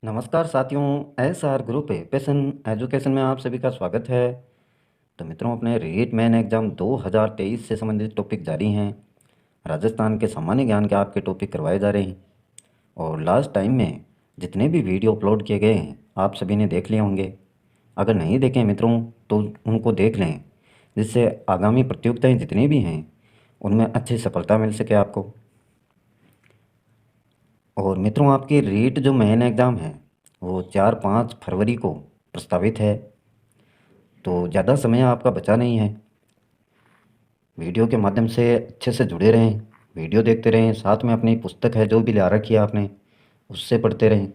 नमस्कार साथियों, SR group passion education में आप सभी का स्वागत है। तो मित्रों, अपने रीट मेन एग्ज़ाम 2023 से संबंधित टॉपिक जारी हैं। राजस्थान के सामान्य ज्ञान के आपके टॉपिक करवाए जा रहे हैं और लास्ट टाइम में जितने भी वीडियो अपलोड किए गए हैं आप सभी ने देख लिए होंगे। अगर नहीं देखे मित्रों तो उनको देख लें, जिससे आगामी प्रतियोगिताएँ जितनी भी हैं उनमें अच्छी सफलता मिल सके आपको। और मित्रों, आपकी रीट जो मेन एग्ज़ाम है वो 4-5 फरवरी को प्रस्तावित है, तो ज़्यादा समय आपका बचा नहीं है। वीडियो के माध्यम से अच्छे से जुड़े रहें, वीडियो देखते रहें, साथ में अपनी पुस्तक है जो भी ला रखी है आपने उससे पढ़ते रहें।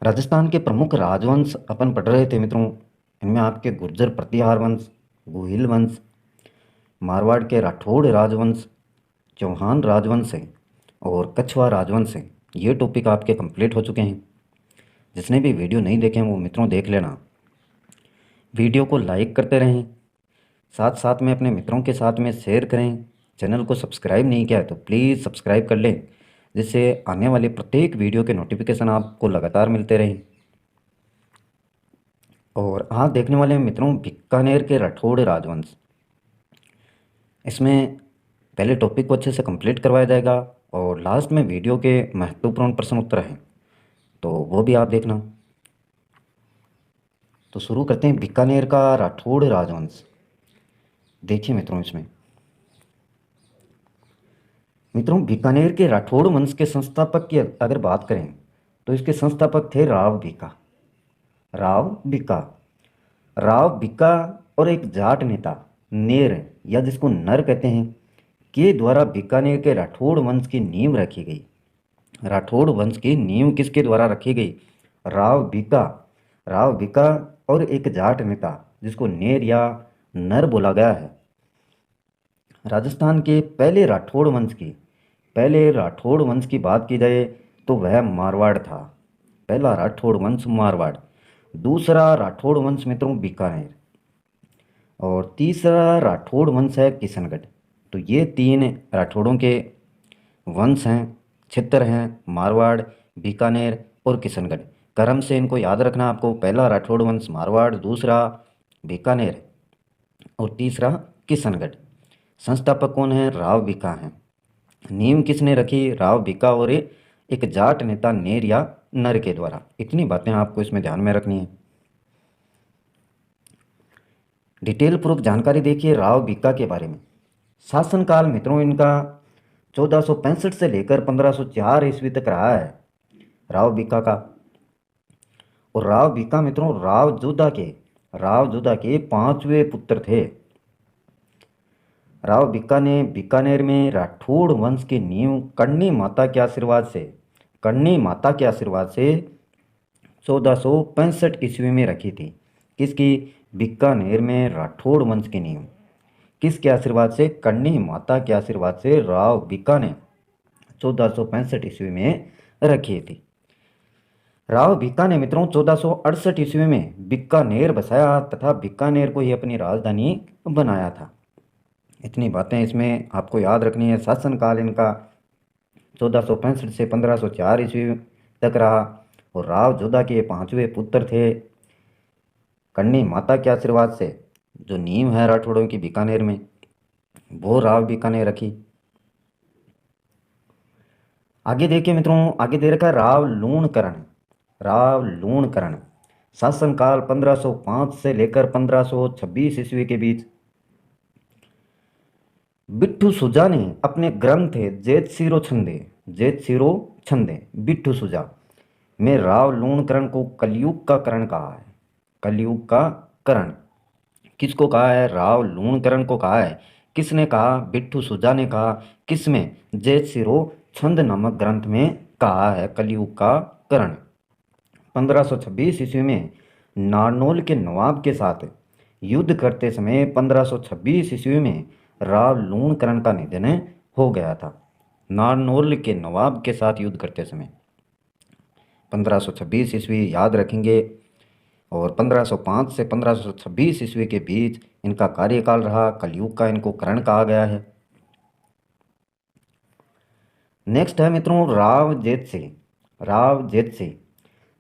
राजस्थान के प्रमुख राजवंश अपन पढ़ रहे थे मित्रों। इनमें आपके गुर्जर प्रतिहार वंश, गोहिल वंश, मारवाड़ के राठौड़ राजवंश, चौहान राजवंश है और कछवा राजवंश है। ये टॉपिक आपके कंप्लीट हो चुके हैं। जिसने भी वीडियो नहीं देखे हैं वो मित्रों देख लेना। वीडियो को लाइक करते रहें, साथ साथ में अपने मित्रों के साथ में शेयर करें। चैनल को सब्सक्राइब नहीं किया है तो प्लीज़ सब्सक्राइब कर लें, जिससे आने वाले प्रत्येक वीडियो के नोटिफिकेशन आपको लगातार मिलते रहें। और आज देखने वाले मित्रों बीकानेर के राठौड़ राजवंश। इसमें पहले टॉपिक को अच्छे से कंप्लीट करवाया जाएगा और लास्ट में वीडियो के महत्वपूर्ण प्रश्न उत्तर हैं, तो वो भी आप देखना। तो शुरू करते हैं बीकानेर का राठौड़ राजवंश। देखिए मित्रों बीकानेर के राठौड़ वंश के संस्थापक की अगर बात करें तो इसके संस्थापक थे राव बीका। राव बीका राव बीका और एक जाट नेता नेर, या जिसको नर कहते हैं, के द्वारा बीकानेर के राठौड़ वंश की नींव रखी गई। राठौड़ वंश की नींव किसके द्वारा रखी गई? राव बीका और एक जाट नेता जिसको नेर या नर बोला गया है। राजस्थान के पहले राठौड़ वंश की बात की जाए तो वह मारवाड़ था। पहला राठौड़ वंश मारवाड़, दूसरा राठौड़ वंश मित्रों बीकानेर और तीसरा राठौड़ वंश है किशनगढ़। तो ये तीन राठौड़ों के वंश हैं, क्षेत्र हैं, मारवाड़, बीकानेर और किशनगढ़। क्रम से इनको याद रखना आपको। पहला राठौड़ वंश मारवाड़, दूसरा बीकानेर और तीसरा किशनगढ़। संस्थापक कौन है? राव बीका हैं। नींव किसने रखी? राव बीका और एक जाट नेता नेर या नर के द्वारा। इतनी बातें आपको इसमें ध्यान में रखनी है। डिटेल पूर्वक जानकारी देखिए राव बीका के बारे में। शासनकाल मित्रों इनका 1465 से लेकर 1504 ईस्वी तक रहा है राव बीका का। और राव बीका मित्रों राव जोधा के पांचवें पुत्र थे। राव बीका ने बीकानेर में राठौड़ वंश की नींव कर्णी माता के आशीर्वाद से 1465 ईस्वी में रखी थी। किसकी? बीकानेर में राठौड़ वंश की नींव किसके आशीर्वाद से? कर्णी माता के आशीर्वाद से राव बीका ने 1465 ईस्वी में रखी थी। राव बीका ने मित्रों 1468 ईस्वी में बीकानेर बसाया तथा बीकानेर को ही अपनी राजधानी बनाया था। इतनी बातें इसमें आपको याद रखनी है। शासनकाल इनका 1465 से 1504 ईस्वी तक रहा और राव जोधा के पांचवें पुत्र थे। कर्णी माता के आशीर्वाद से जो नींव है राठौड़ों की बीकानेर में, वो राव बीका ने रखी। आगे देखिए मित्रों, आगे दे रखा है राव लूणकरण। शासनकाल 1505 से लेकर 1526 ईस्वी के बीच। बिट्ठू सुजा ने अपने ग्रंथ जेत सिरो छंदे बिट्ठू सुजा में राव लूणकरण को कलयुग का करण कहा है। कलयुग का करण किसको कहा है? राव लूणकरण को कहा है। किसने कहा? बिट्ठू सुजा ने कहा। किसमें? जेत सिरो छंद नामक ग्रंथ में कहा है कलयुग का करण। 1526 ईस्वी में नारनौल के नवाब के साथ युद्ध करते समय 1526 ईस्वी में राव लूणकरण का निधन हो गया था। नारनौल के नवाब के साथ युद्ध करते समय 1526 ईस्वी याद रखेंगे। और 1505 से 1526 ईस्वी के बीच इनका कार्यकाल रहा। कलयुग का इनको करण कहा गया है। नेक्स्ट है मित्रों राव जेत सिंह। राव जेतसी।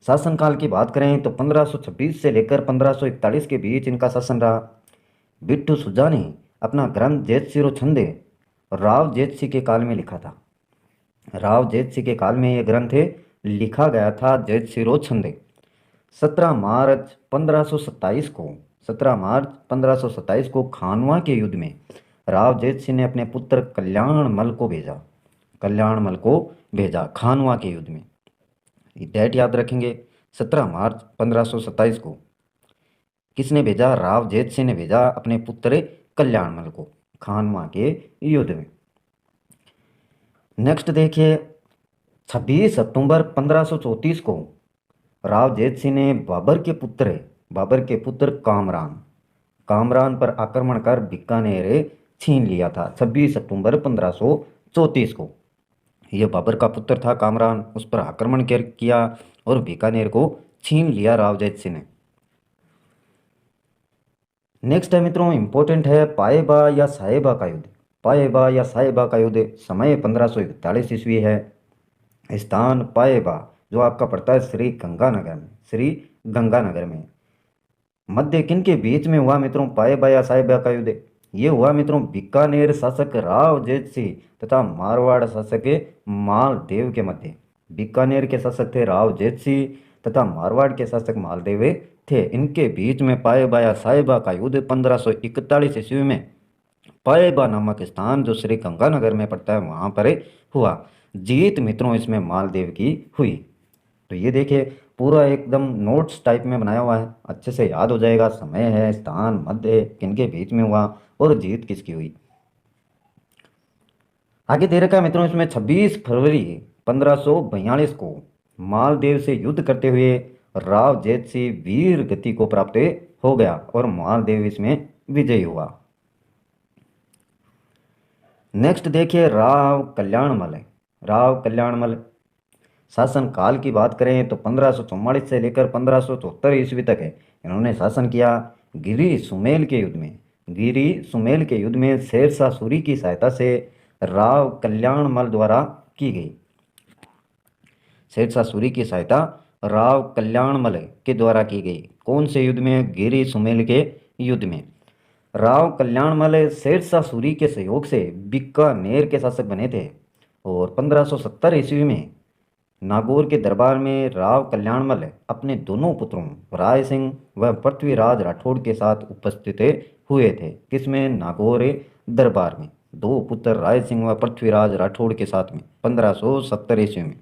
शासनकाल की बात करें तो 1526 से लेकर 1541 के बीच इनका शासन रहा। बिट्टू सुजा ने अपना ग्रंथ जेतसिरो छंदे राव जेतसी के काल में लिखा था। राव जेतसी के काल में यह ग्रंथ लिखा गया था, जेतसिरो छंदे। 17 मार्च 1527 को 17 मार्च 1527 को खानवा के युद्ध में राव जेतसी ने अपने पुत्र कल्याणमल को भेजा। कल्याणमल को भेजा खानवा के युद्ध में। डेट याद रखेंगे, 17 मार्च 1527 को किसने भेजा? राव जेतसी ने भेजा अपने पुत्र कल्याणमल को खानवा के युद्ध में। नेक्स्ट देखिए, 26 अक्टूबर 1534 को राव जेतसी ने बाबर के पुत्र कामरान पर आक्रमण कर बीकानेर छीन लिया था। 26 अक्टूबर 1534 को यह बाबर का पुत्र था कामरान, उस पर आक्रमण किया और बीकानेर को छीन लिया राव जेतसी ने। नेक्स्ट है मित्रों, इंपॉर्टेंट है, पाएबा या साहेबा का युद्ध। पाएबा या साहेबा का युद्ध, समय 1541 ईस्वी है, स्थान पाएबा, जो आपका पड़ता है श्री गंगानगर में। मध्य किन के बीच में हुआ मित्रों पाएबा या साहेबा का युद्ध? ये हुआ मित्रों बीकानेर शासक राव जेतसी तथा मारवाड़ शासक मालदेव के मध्य। बीकानेर के शासक थे राव जेतसी तथा मारवाड़ के शासक मालदेव थे। इनके बीच में पाएबा या साहेबा का युद्ध 1541 ईस्वी में पाएबा नामक स्थान जो श्री गंगानगर में पड़ता है वहाँ पर हुआ। जीत मित्रों इसमें मालदेव की हुई। तो ये देखिए पूरा एकदम नोट्स टाइप में बनाया हुआ है, अच्छे से याद हो जाएगा। समय है, स्थान, मध्य, किनके बीच में हुआ और जीत किसकी हुई। आगे दे रखा है मित्रों इसमें 26 फरवरी 1542 को मालदेव से युद्ध करते हुए राव जेतसी वीर गति को प्राप्त हो गया और मालदेव इसमें विजयी हुआ। नेक्स्ट देखिए राव कल्याणमल। शासन काल की बात करें तो 1544 से लेकर 1574 ईस्वी तक है इन्होंने शासन किया। गिरी सुमेल के युद्ध में शेरशाह सूरी की सहायता से राव कल्याणमल द्वारा की गई। शेरशाह सूरी की सहायता राव कल्याणमल के द्वारा की गई। कौन से युद्ध में? गिरी सुमेल के युद्ध में। राव कल्याणमल शेरशाह सूरी के सहयोग से बीकानेर के शासक बने थे और 1570 ईस्वी में नागौर के दरबार में राव कल्याणमल अपने दोनों पुत्रों राय सिंह व पृथ्वीराज राठौड़ के साथ उपस्थित हुए थे। किसमें? नागौर दरबार में। दो पुत्र राय सिंह व पृथ्वीराज राठौड़ के साथ में 1570 ईस्वी में।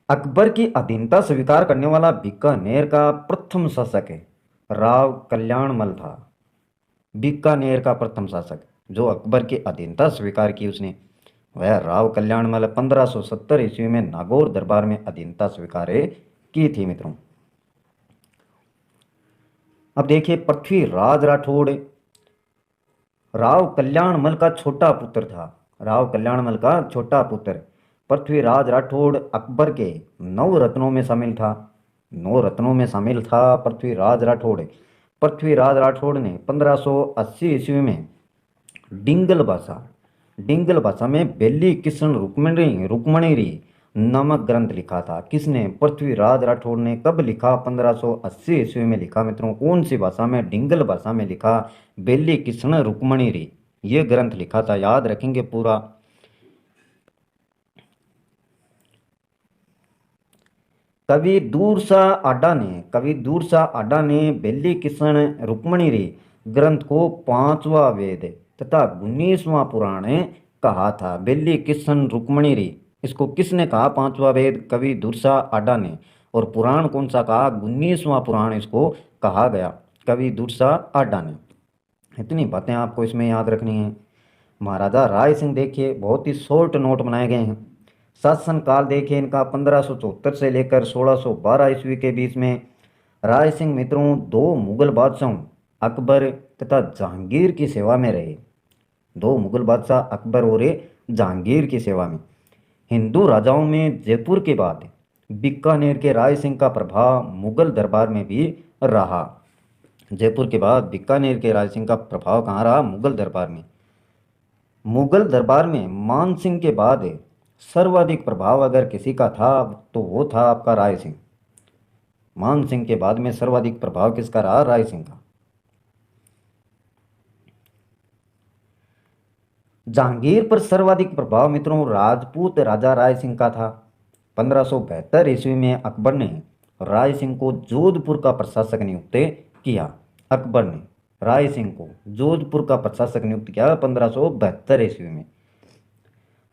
अकबर की अधीनता स्वीकार करने वाला बीकानेर का प्रथम शासक है राव कल्याणमल था। बीकानेर का प्रथम शासक जो अकबर की अधीनता स्वीकार की उसने वह राव कल्याणमल 1570 ईस्वी में नागौर दरबार में अधीनता स्वीकार की थी मित्रों। अब देखिए पृथ्वीराज राठौड़ राव कल्याणमल का छोटा पुत्र था। राव कल्याणमल का छोटा पुत्र पृथ्वीराज राठौड़ अकबर के 9 रत्नों में शामिल था। 9 रत्नों में शामिल था पृथ्वीराज राठौड़। पृथ्वीराज राठौड़ ने 1580 ईस्वी में डिंगल भाषा में बेली किशन रुक्मणी नामक ग्रंथ लिखा था। किसने? पृथ्वीराज राठौड़ ने। कब लिखा? 1580 ईस्वी में लिखा मित्रों। कौन सी भाषा में? डिंगल भाषा में लिखा। बेली किशन रुक्मणी ये ग्रंथ लिखा था, याद रखेंगे पूरा। कवि दूरसा आडा ने बेली किशन रुक्मणी ग्रंथ को 5वां वेद तथा 19वां पुराण कहा था। बेली किशन रुक्मणी इसको किसने कहा? 5वां वेद कवि दूरसा आडा ने। और पुराण कौन सा कहा? 19वां पुराण इसको कहा गया कवि दूरसा आडा ने। इतनी बातें आपको इसमें याद रखनी है। महाराजा राय सिंह देखिए बहुत ही शॉर्ट नोट बनाए गए हैं। शासन काल देखिए इनका 1574 से लेकर 1612 ईस्वी के बीच में। राय सिंह मित्रों 2 मुगल बादशाहों अकबर तथा जहांगीर की सेवा में रहे। 2 मुगल बादशाह अकबर और जहांगीर की सेवा में। हिंदू राजाओं में जयपुर के बाद बीकानेर के राय सिंह का प्रभाव मुगल दरबार में भी रहा। जयपुर के बाद बीकानेर के राय सिंह का प्रभाव कहाँ रहा? मुगल दरबार में। मुगल दरबार में मान सिंह के बाद सर्वाधिक प्रभाव अगर किसी का था तो वो था आपका राय सिंह। मान सिंह के बाद में सर्वाधिक प्रभाव किसका रहा? राय सिंह का। जहांगीर पर सर्वाधिक प्रभाव मित्रों राजपूत राजा राय सिंह का था। 1572 ईस्वी में अकबर ने राय सिंह को जोधपुर का प्रशासक नियुक्त किया। अकबर ने राय सिंह को जोधपुर का प्रशासक नियुक्त किया 1572 ईस्वी में।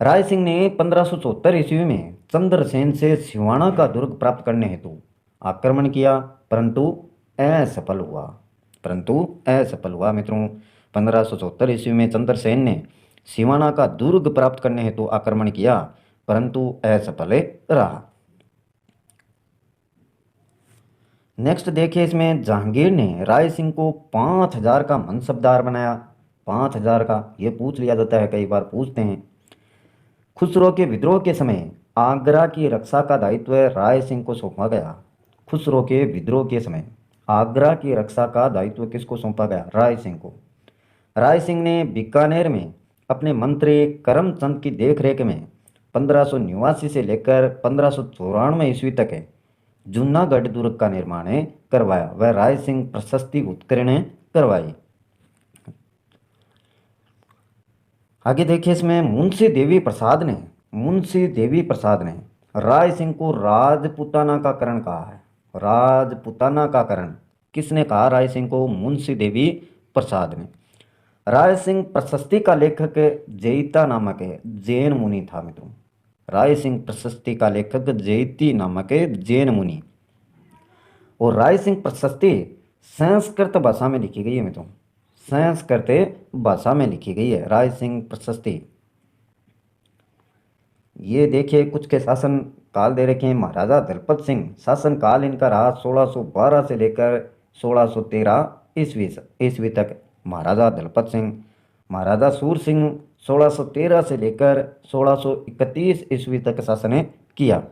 राय सिंह ने 1574 ईस्वी में चंद्रसेन से सिवाना का दुर्ग प्राप्त करने हेतु आक्रमण किया, परंतु असफल हुआ मित्रों। 1574 ईस्वी में चंद्रसेन ने सिवाना का दुर्ग प्राप्त करने हेतु आक्रमण किया, परंतु असफल रहा। नेक्स्ट देखिए, इसमें जहांगीर ने राय सिंह को 5000 का मनसबदार बनाया। 5000 का ये पूछ लिया जाता है, कई बार पूछते हैं। खुसरो के विद्रोह के समय आगरा की रक्षा का दायित्व राय सिंह को सौंपा गया। खुसरो के विद्रोह के समय आगरा की रक्षा का दायित्व किसको सौंपा गया? राय सिंह को। राय सिंह ने बीकानेर में अपने मंत्री करमचंद की देखरेख में 1589 से लेकर 1594 ईस्वी तक जूनागढ़ दुर्ग का निर्माण करवाया। वह राय सिंह प्रशस्ति उत्कीर्ण करवाई। आगे देखिए, इसमें मुंशी देवी प्रसाद ने राय सिंह को राजपुताना का करण कहा है। राजपुताना का करण किसने कहा राय सिंह को? मुंशी देवी प्रसाद ने। राय सिंह प्रशस्ति का लेखक जयिता नामक जैन मुनि था मित्रों। राय सिंह प्रशस्ति का लेखक जयति नामक जैन मुनि। और राय सिंह प्रशस्ति संस्कृत भाषा में लिखी गई है मित्रों। संस्कृत भाषा में लिखी गई है राय सिंह प्रशस्ति। ये देखिए, कुछ के शासन काल दे रखे हैं। महाराजा दलपत सिंह, शासन काल इनका रहा 1612 से लेकर 1613 ईस्वी तक महाराजा दलपत सिंह। महाराजा सूर सिंह 1613 से लेकर 1631 ईस्वी तक शासन किया।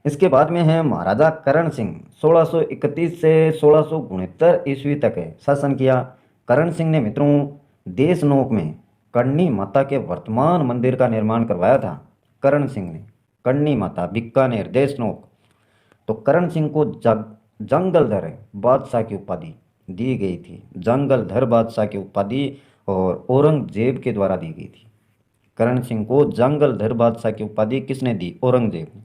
इसके बाद में है महाराजा करण सिंह, 1631 से 1669 ईस्वी तक शासन किया। करण सिंह ने मित्रों देशनोक में कर्णी माता के वर्तमान मंदिर का निर्माण करवाया था। करण सिंह ने कर्णी माता बीकानेर देशनोक। तो करण सिंह को जंगलधर बादशाह की उपाधि दी गई थी। जंगलधर बादशाह की उपाधि और औरंगजेब के द्वारा दी गई थी। करण सिंह को जंगलधर बादशाह की उपाधि किसने दी? औरंगजेब ने।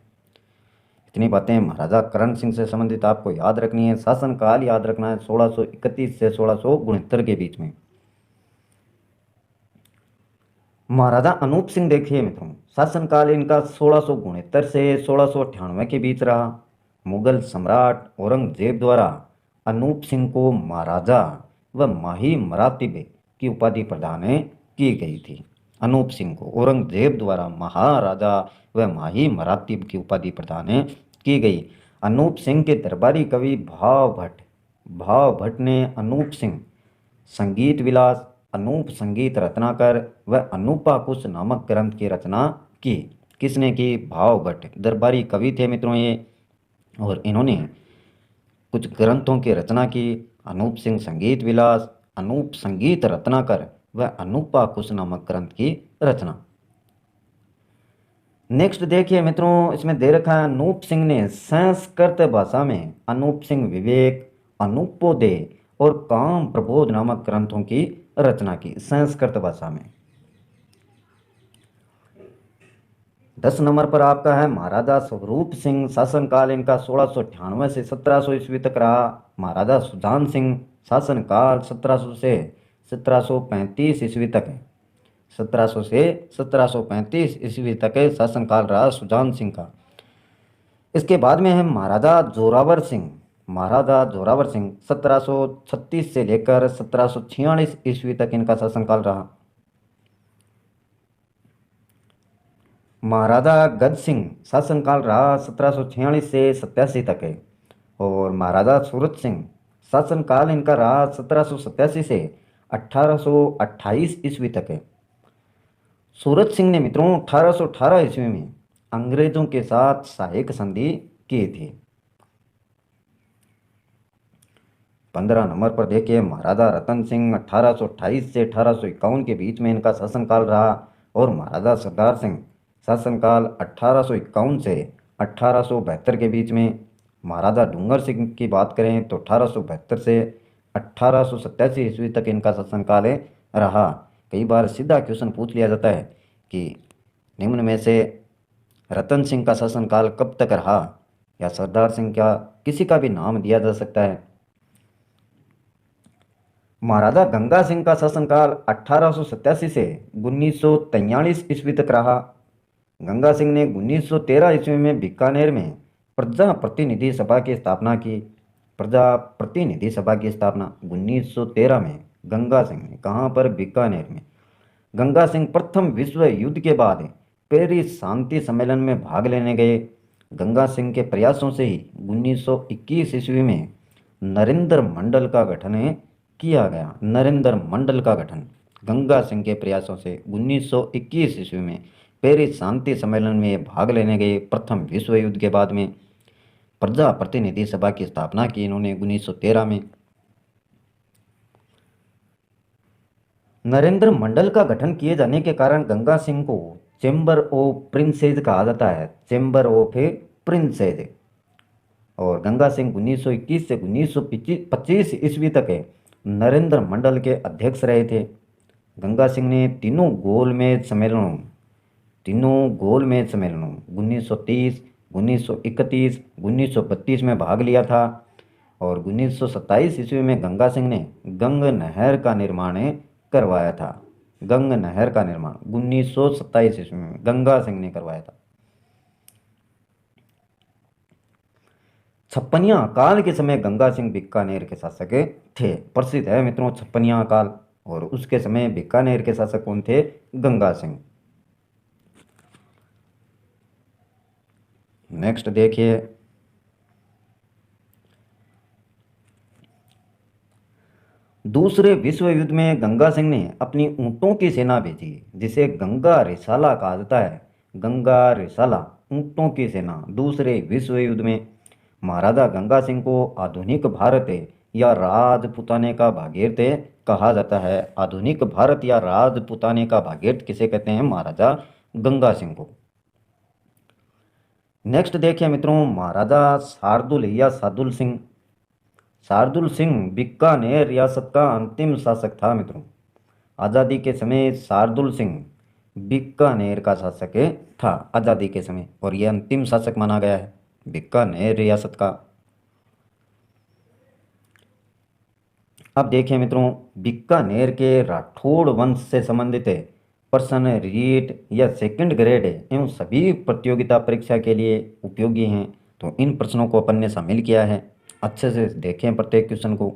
इतनी बातें महाराजा करण सिंह से संबंधित आपको याद रखनी है। शासनकाल याद रखना है 1631 से 1669 के बीच में। महाराजा अनूप सिंह देखिए मित्रों, शासनकाल इनका 1669 से 1698 के बीच रहा। मुगल सम्राट औरंगजेब द्वारा अनूप सिंह को महाराजा व माही मरातिब की उपाधि प्रदान की गई थी। अनूप सिंह को औरंगजेब द्वारा महाराजा व माही मरातिब की उपाधि प्रदान की गई। अनूप सिंह के दरबारी कवि भाव भट्ट ने अनूप सिंह संगीत विलास, अनूप संगीत रत्नाकर व अनूपा कुश नामक ग्रंथ की रचना की। किसने की? भाव भट्ट। दरबारी कवि थे मित्रों ये, और इन्होंने कुछ ग्रंथों की रचना की। अनूप सिंह संगीत विलास, अनूप संगीत रत्नाकर व अनूपा कुश नामक ग्रंथ की रचना। नेक्स्ट देखिए मित्रों, इसमें दे रखा है अनूप सिंह ने संस्कृत भाषा में अनूप सिंह विवेक, अनूपोदय और काम प्रबोध नामक ग्रंथों की रचना की संस्कृत भाषा में। 10 नंबर पर आपका है महाराजा स्वरूप सिंह, शासनकाल इनका 1698 से 1700 ईस्वी तक रहा। महाराजा सुजान सिंह, शासनकाल 1700 से 1735 ईस्वी तक है। 1700 से 1735 ईस्वी तक शासनकाल रहा सुजान सिंह का। इसके बाद में है महाराजा जोरावर सिंह। महाराजा जोरावर सिंह 1736 से लेकर 1746 ईस्वी तक इनका शासनकाल रहा। महाराजा गज सिंह, शासनकाल रहा 1746 से 87 तक है। और महाराजा सूरत सिंह, शासनकाल इनका रहा 1787 से 1828 ईस्वी तक है। सूरत सिंह ने मित्रों 1818 ईस्वी में अंग्रेजों के साथ सहायक संधि की थी। 15 नंबर पर देखिए महाराजा रतन सिंह 1828 से 1851 के बीच में इनका शासनकाल रहा। और महाराजा सरदार सिंह शासनकाल 1851 से 1872 के बीच में। महाराजा डूंगर सिंह की बात करें तो 1872 से 1887 ईस्वी तक इनका शासनकाल रहा। कई बार सीधा क्वेश्चन पूछ लिया जाता है कि निम्न में से रतन सिंह का शासनकाल कब तक रहा, या सरदार सिंह का किसी का भी नाम दिया जा सकता है। महाराजा गंगा सिंह का शासनकाल 1887 से 1943 ईस्वी तक रहा। गंगा सिंह ने 1913 ईस्वी में बीकानेर में प्रजा प्रतिनिधि सभा की स्थापना की। प्रजा प्रतिनिधि सभा की स्थापना 1913 में गंगा सिंह ने, कहाँ पर, बीकानेर में। गंगा सिंह प्रथम विश्व युद्ध के बाद पेरिस शांति सम्मेलन में भाग लेने गए। गंगा सिंह के प्रयासों से ही 1921 ईस्वी में नरेंद्र मंडल का गठन किया गया। नरेंद्र मंडल का गठन गंगा सिंह के प्रयासों से 1921 ईस्वी में पेरिस शांति सम्मेलन में भाग लेने गए। प्रथम विश्व युद्ध के बाद में प्रजा प्रतिनिधि सभा की स्थापना की इन्होंने 1913 में। नरेंद्र मंडल का गठन किए जाने के कारण गंगा सिंह को चैम्बर ऑफ प्रिंसेज कहा जाता है। Chamber of princes. और गंगा सिंह 1921 से 1925 ईस्वी तक नरेंद्र मंडल के अध्यक्ष रहे थे। गंगा सिंह ने तीनों गोलमेज सम्मेलनों 1930, 1931, 1932 में भाग लिया था। और 1927 ईस्वी में गंगा सिंह ने गंग नहर का निर्माण करवाया था। गंग नहर का निर्माण 1927 ईस्वी में गंगा सिंह ने करवाया था। छप्पनिया काल के समय गंगा सिंह बीकानेर के शासक थे। प्रसिद्ध है मित्रों छप्पनिया काल। और उसके समय बीकानेर के शासक कौन थे? गंगा सिंह। नेक्स्ट देखिए, दूसरे विश्व युद्ध में गंगा सिंह ने अपनी ऊंटों की सेना भेजी, जिसे गंगा रिसाला कहा जाता है। गंगा रिसाला, ऊंटों की सेना। दूसरे विश्व युद्ध में महाराजा गंगा सिंह को आधुनिक भारत या राजपुताने का भागीरथ कहा जाता है। आधुनिक भारत या राजपुताने का भागीरथ किसे कहते हैं? महाराजा गंगा सिंह को। नेक्स्ट देखिए मित्रों, महाराजा शार्दुल या शार्दुल सिंह। शार्दुल सिंह बीकानेर रियासत का अंतिम शासक था मित्रों। आज़ादी के समय शार्दुल सिंह बीकानेर का शासक था आज़ादी के समय, और यह अंतिम शासक माना गया है बीकानेर रियासत का। अब देखिए मित्रों, बीकानेर के राठौड़ वंश से संबंधित प्रश्न रीट या सेकंड ग्रेड एवं सभी प्रतियोगिता परीक्षा के लिए उपयोगी हैं। तो इन प्रश्नों को अपन ने शामिल किया है। अच्छे से देखें प्रत्येक क्वेश्चन को,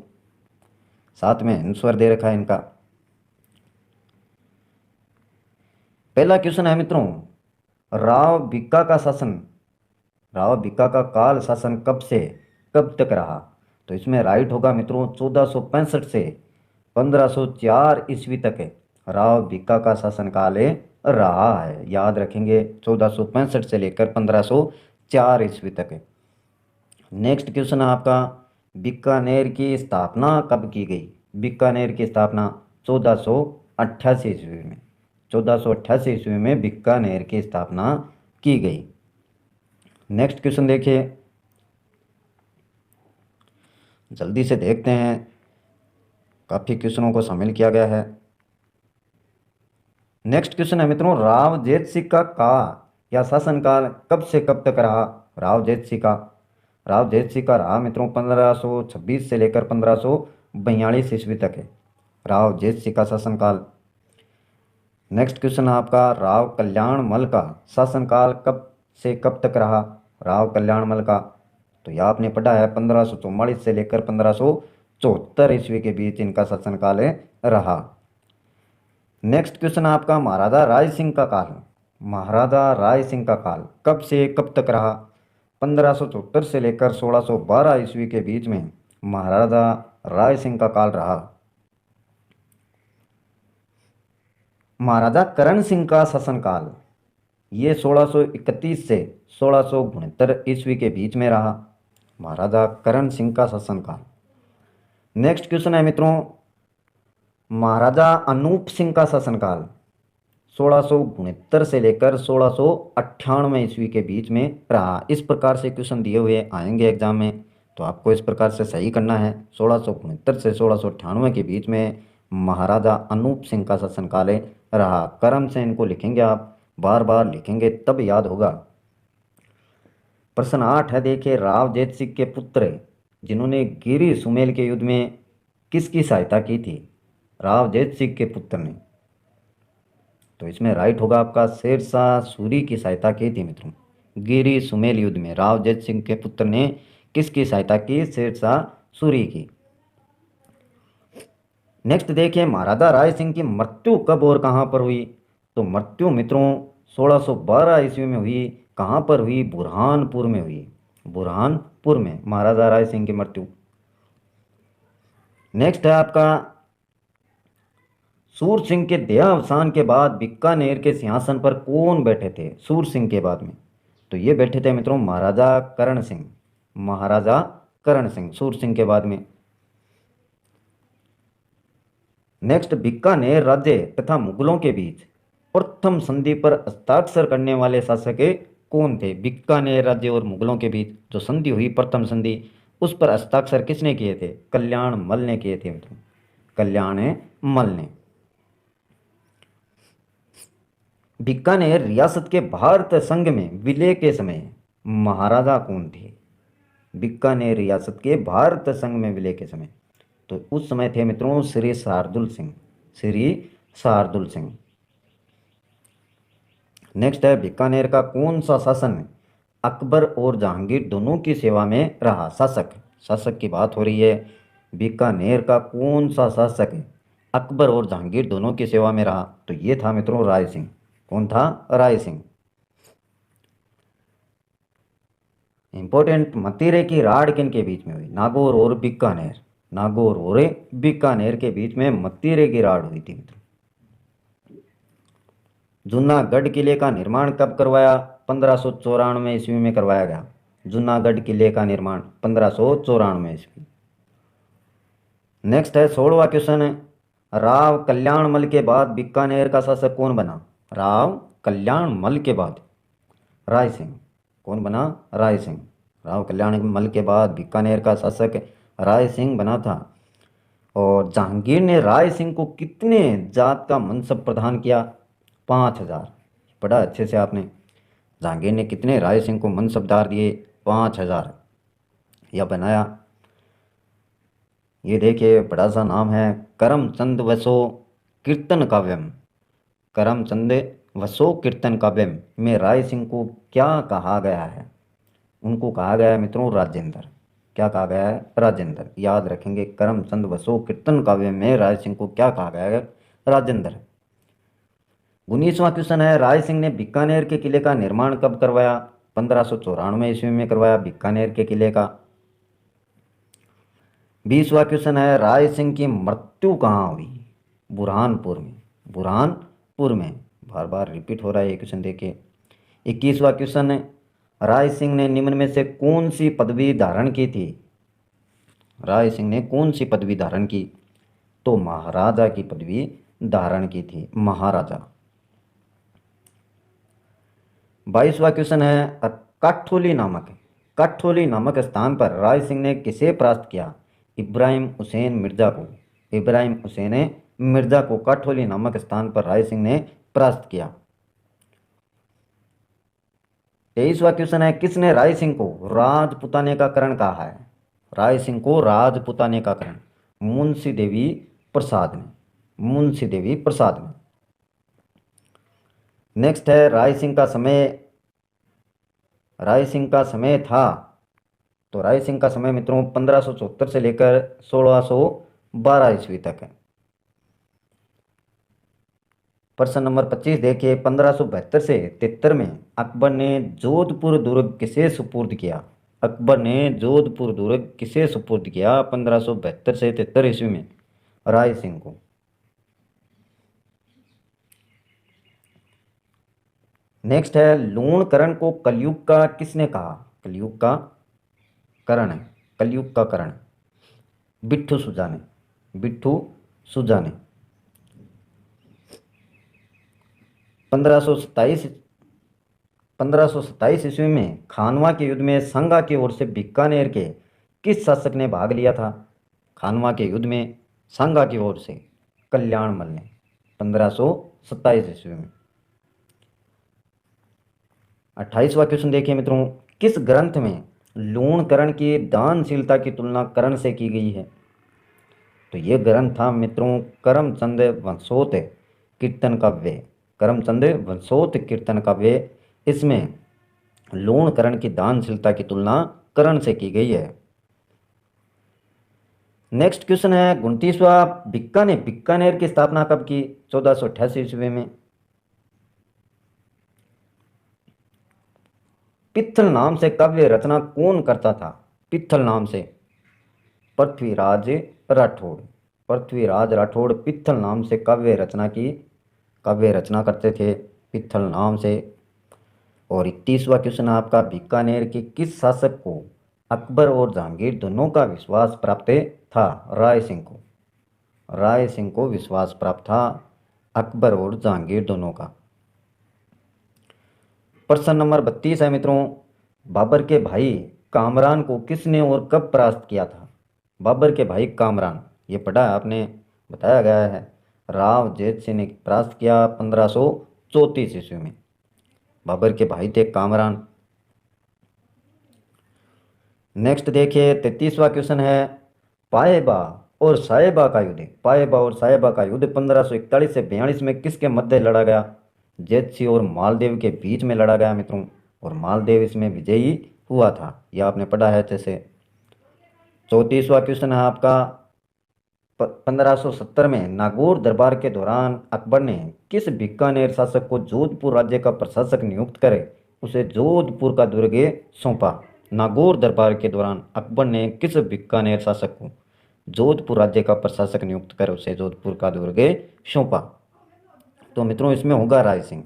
साथ में आंसर दे रखा है इनका। पहला क्वेश्चन है मित्रों, राव भिक्का का शासन, राव भिक्का का काल शासन कब से कब तक रहा? तो इसमें राइट होगा मित्रों 1465 से 1504 ईस्वी तक राव भिक्का का शासनकाल रहा है। याद रखेंगे 1465 से लेकर 1504 ईस्वी तक। नेक्स्ट क्वेश्चन है आपका, बीकानेर की स्थापना कब की गई? बीकानेर की स्थापना 1488 ईस्वी में। 1488 ईस्वी में बीकानेर की स्थापना की गई। नेक्स्ट क्वेश्चन देखिए, जल्दी से देखते हैं, काफ़ी क्वेश्चनों को शामिल किया गया है। नेक्स्ट क्वेश्चन है मित्रों, राव जेत सिंह का या शासनकाल कब से कब तक रहा? राव जेत सिंह का रहा मित्रों 1526 से लेकर 1542 ईस्वी तक है राव जेत सिंह का शासनकाल। नेक्स्ट क्वेश्चन है आपका, राव कल्याणमल का शासनकाल कब से कब तक रहा? राव कल्याणमल का, तो यह आपने पढ़ा है 1544 से लेकर 1574 ईस्वी के बीच इनका शासनकाल रहा। नेक्स्ट क्वेश्चन है आपका, महाराजा राय सिंह का काल। महाराजा राय सिंह का काल कब से कब तक रहा? 1574 से लेकर 1612 ईस्वी के बीच में महाराजा राय सिंह का काल रहा। महाराजा करण सिंह का शासनकाल, ये 1631 से 1669 ईस्वी के बीच में रहा। महाराजा करण सिंह का शासनकाल। नेक्स्ट क्वेश्चन है मित्रों, महाराजा अनूप सिंह का शासनकाल 1669 से लेकर 1698 ईस्वी के बीच में रहा। इस प्रकार से क्वेश्चन दिए हुए आएंगे एग्जाम में, तो आपको इस प्रकार से सही करना है। 1669 से 1698 के बीच में महाराजा अनूप सिंह का शासनकाल रहा। क्रम से इनको लिखेंगे, आप बार बार लिखेंगे तब याद होगा। प्रश्न 8 है, देखिए, राव जेत सिंह के पुत्र जिन्होंने गिरी सुमेल के युद्ध में किसकी सहायता की थी? राव जेत सिंह के पुत्र ने, तो इसमें राइट होगा आपका शेरशाह सूरी की सहायता की थी मित्रों। गिरी सुमेल युद्ध में राव जेत सिंह के पुत्र ने किसकी सहायता की? शेरशाह सूरी की। नेक्स्ट देखिए, महाराजा राय सिंह की मृत्यु कब और कहां पर हुई? तो मृत्यु मित्रों 1612 ईस्वी में हुई। कहां पर हुई? बुरहानपुर में हुई। बुरहानपुर में महाराजा राय सिंह की मृत्यु। नेक्स्ट है आपका, सूर सिंह के देहावसान के बाद बीकानेर के सिंहासन पर कौन बैठे थे? सूर सिंह के बाद में, तो ये बैठे थे मित्रों महाराजा करण सिंह। महाराजा करण सिंह सूर सिंह के बाद में। नेक्स्ट, बीकानेर राज्य तथा मुगलों के बीच प्रथम संधि पर हस्ताक्षर करने वाले शासक कौन थे? बीकानेर राज्य और मुगलों के बीच जो संधि हुई, प्रथम संधि, उस पर हस्ताक्षर किसने किए थे? कल्याण मल ने किए थे मित्रों, कल्याण मल ने। बीकानेर रियासत के भारत संघ में विलय के समय महाराजा कौन थे? बीकानेर रियासत के भारत संघ में विलय के समय, तो उस समय थे मित्रों श्री शार्दुल सिंह। श्री शार्दुल सिंह। नेक्स्ट है, बीकानेर का कौन सा शासन अकबर और जहांगीर दोनों की सेवा में रहा? शासक, शासक की बात हो रही है। बीकानेर का कौन सा शासक अकबर और जहांगीर दोनों की सेवा में रहा? तो ये था मित्रों राय सिंह। कौन था? राय सिंह। इंपॉर्टेंट, मतीरे की राड़ किन के बीच में हुई? नागौर और बीकानेर। नागौर और बीकानेर के बीच में मतीरे की राड़ हुई थी मित्रों। जूनागढ़ किले का निर्माण कब करवाया? 1594 ईस्वी में करवाया गया। जूनागढ़ किले का निर्माण 1594 ईस्वी। नेक्स्ट है 16वां क्वेश्चन है, राव कल्याणमल के बाद बीकानेर का शासक कौन बना? राव कल्याणमल के बाद राय सिंह। कौन बना? राय सिंह। राव कल्याणमल के बाद बीकानेर का शासक राय सिंह बना था। और जहांगीर ने राय सिंह को कितने जात का मनसब प्रदान किया? 5000। पढ़ा अच्छे से आपने। जहांगीर ने कितने राय सिंह को मनसबदार दिए? 5000। यह बनाया। ये देखिए, बड़ा सा नाम है, करमचंद वसो कीर्तन काव्यम। करमचंद वसो कीर्तन काव्यम में राय सिंह को क्या कहा गया है? उनको कहा गया है मित्रों राजेंद्र। क्या कहा गया है? राजेंद्र। याद रखेंगे, करमचंद वसो कीर्तन काव्य में राय सिंह को क्या कहा गया है? राजेंद्र। 19वां क्वेश्चन है, राय सिंह ने बीकानेर के किले का निर्माण कब करवाया? 1594 ईस्वी में करवाया बीकानेर के किले का। 20वां क्वेश्चन है, राय सिंह की मृत्यु कहाँ हुई? बुरहानपुर में। बुरहानपुर में। बार बार रिपीट हो रहा है ये क्वेश्चन, देखिए। 21वां क्वेश्चन है, राय सिंह ने निम्न में से कौन सी पदवी धारण की थी? राय सिंह ने कौन सी पदवी धारण की? तो महाराजा की पदवी धारण की थी, महाराजा। 22वां क्वेश्चन है, काठोली नामक स्थान पर राय सिंह ने किसे परास्त किया? इब्राहिम हुसैन मिर्जा को। इब्राहिम हुसैन मिर्जा को काठोली नामक स्थान पर राय सिंह ने परास्त किया। 23वां क्वेश्चन है, किसने राय सिंह को राजपुताने का करण कहा है? राय सिंह को राजपुताने का करण मुंशी देवी प्रसाद ने। मुंशी देवी प्रसाद ने। नेक्स्ट है, राय सिंह का समय था, तो राय सिंह का समय मित्रों 1574 से लेकर 1612 ईस्वी तक है। प्रश्न नंबर 25 देखिए, 1572 से 73 में अकबर ने जोधपुर दुर्ग किसे सुपुर्द किया? अकबर ने जोधपुर दुर्ग किसे सुपुर्द किया 1572 से 73 ईस्वी में? राय सिंह को। नेक्स्ट है, लूणकरण को कलयुग का किसने कहा? कलयुग का करण है, कलयुग का करण। बिट्ठू सुजाने, बिट्ठू सुजाने। 1527 ईस्वी में खानवा के युद्ध में संगा की ओर से बीकानेर के किस शासक ने भाग लिया था? खानवा के युद्ध में संगा की ओर से कल्याणमल ने, 1527 ईस्वी में। 28वां क्वेश्चन देखिए मित्रों, किस ग्रंथ में लूणकरण की दानशीलता की तुलना कर्ण से की गई है? तो ये ग्रंथ था मित्रों करमचंद वंशोत कीर्तन काव्य, करमचंद वंशोत कीर्तन काव्य। इसमें लूणकरण की दानशीलता की तुलना कर्ण से की गई है। नेक्स्ट क्वेश्चन है 29वां, बीकानेर की स्थापना कब की? 1488 ईस्वी में। पित्थल नाम से काव्य रचना कौन करता था? पित्थल नाम से पृथ्वीराज राठौड़, पृथ्वीराज राठौड़ पित्थल नाम से काव्य रचना करते थे, पित्थल नाम से। और 31वां क्वेश्चन आपका, बीकानेर के किस शासक को अकबर और जहांगीर दोनों का विश्वास प्राप्त था? राय सिंह को, राय सिंह को विश्वास प्राप्त था अकबर और जहांगीर दोनों का। प्रश्न नंबर 32 है मित्रों, बाबर के भाई कामरान को किसने और कब परास्त किया था? बाबर के भाई कामरान, ये पढ़ा है आपने, बताया गया है। राव जेठ सिंह ने परास्त किया 1534 ईस्वी में। बाबर के भाई थे कामरान। नेक्स्ट देखिए 33वां क्वेश्चन है, पाएबा और साहेबा का युद्ध, पाएबा और साहेबा का युद्ध 1541 से 42 में किसके मध्य लड़ा गया? जेठ सिंह और मालदेव के बीच में लड़ा गया मित्रों, और मालदेव इसमें विजयी हुआ था, यह आपने पढ़ा है अच्छे से। 34वां क्वेश्चन है आपका, 1570 में नागौर दरबार के दौरान अकबर ने किस बीकानेर शासक को जोधपुर राज्य का प्रशासक नियुक्त करे उसे जोधपुर का दुर्ग सौंपा? नागौर दरबार के दौरान अकबर ने किस बीकानेर शासक को जोधपुर राज्य का प्रशासक नियुक्त कर उसे जोधपुर का दुर्ग सौंपा? तो मित्रों इसमें होगा राय सिंह।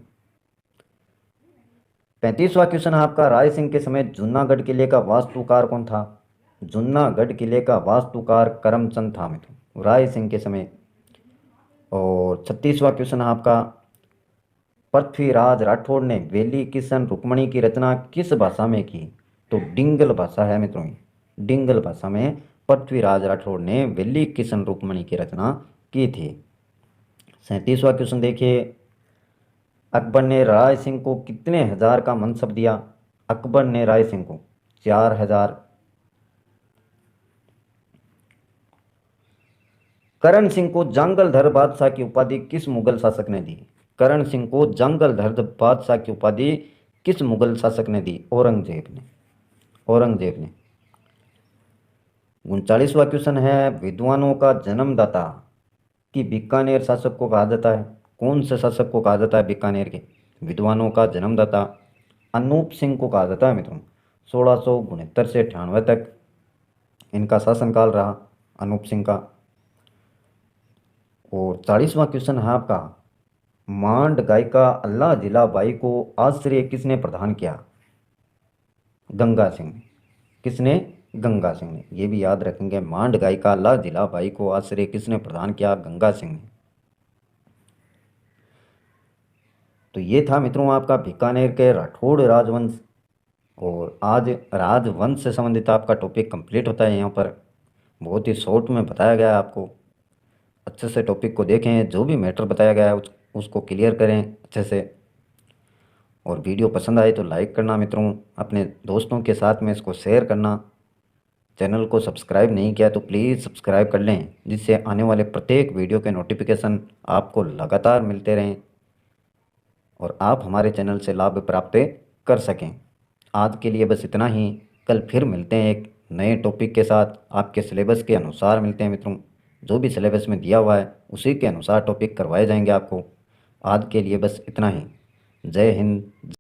35वां क्वेश्चन आपका, राय सिंह के समय जूनागढ़ किले का वास्तुकार कौन था? जूनागढ़ किले का वास्तुकार करमचंद था मित्रों, राय सिंह के समय। और 36वां क्वेश्चन आपका, पृथ्वीराज राठौड़ ने वेली किशन रुक्मणी की रचना किस भाषा में की? तो डिंगल भाषा है मित्रों, डिंगल भाषा में पृथ्वीराज राठौड़ ने वेली किशन रुक्मणी की रचना की थी। 37वां क्वेश्चन देखिए, अकबर ने राय सिंह को कितने हजार का मनसब दिया? अकबर ने राय सिंह को 4000। करण सिंह को जंगलधर बादशाह की उपाधि किस मुगल शासक ने दी? करण सिंह को जंगलधर बादशाह की उपाधि किस मुगल शासक ने दी? औरंगजेब ने, औरंगजेब ने। 39वां क्वेश्चन है, विद्वानों का जन्मदाता कि बीकानेर शासक को कहा जाता है? कौन से शासक को कहा जाता है बीकानेर के विद्वानों का जन्मदाता? अनूप सिंह को कहा जाता है मित्रों। 1669 से 98 तक इनका शासनकाल रहा, अनूप सिंह का। और 40वां क्वेश्चन है आपका, मांड गायिका अल्लाह जिला बाई को आश्रय किसने प्रदान किया? गंगा सिंह ने। किसने? गंगा सिंह ने। ये भी याद रखेंगे, मांड गायिका अल्लाह जिला बाई को आश्रय किसने प्रदान किया? गंगा सिंह ने। तो ये था मित्रों आपका बीकानेर के राठौड़ राजवंश। और आज राजवंश से संबंधित आपका टॉपिक कंप्लीट होता है। यहाँ पर बहुत ही शॉर्ट में बताया गया है आपको। अच्छे से टॉपिक को देखें, जो भी मैटर बताया गया है उसको क्लियर करें अच्छे से। और वीडियो पसंद आए तो लाइक करना मित्रों, अपने दोस्तों के साथ में इसको शेयर करना। चैनल को सब्सक्राइब नहीं किया तो प्लीज़ सब्सक्राइब कर लें, जिससे आने वाले प्रत्येक वीडियो के नोटिफिकेशन आपको लगातार मिलते रहें और आप हमारे चैनल से लाभ प्राप्त कर सकें। आज के लिए बस इतना ही। कल फिर मिलते हैं एक नए टॉपिक के साथ, आपके सिलेबस के अनुसार मिलते हैं मित्रों। जो भी सिलेबस में दिया हुआ है उसी के अनुसार टॉपिक करवाए जाएंगे आपको। आज के लिए बस इतना ही। जय हिंद।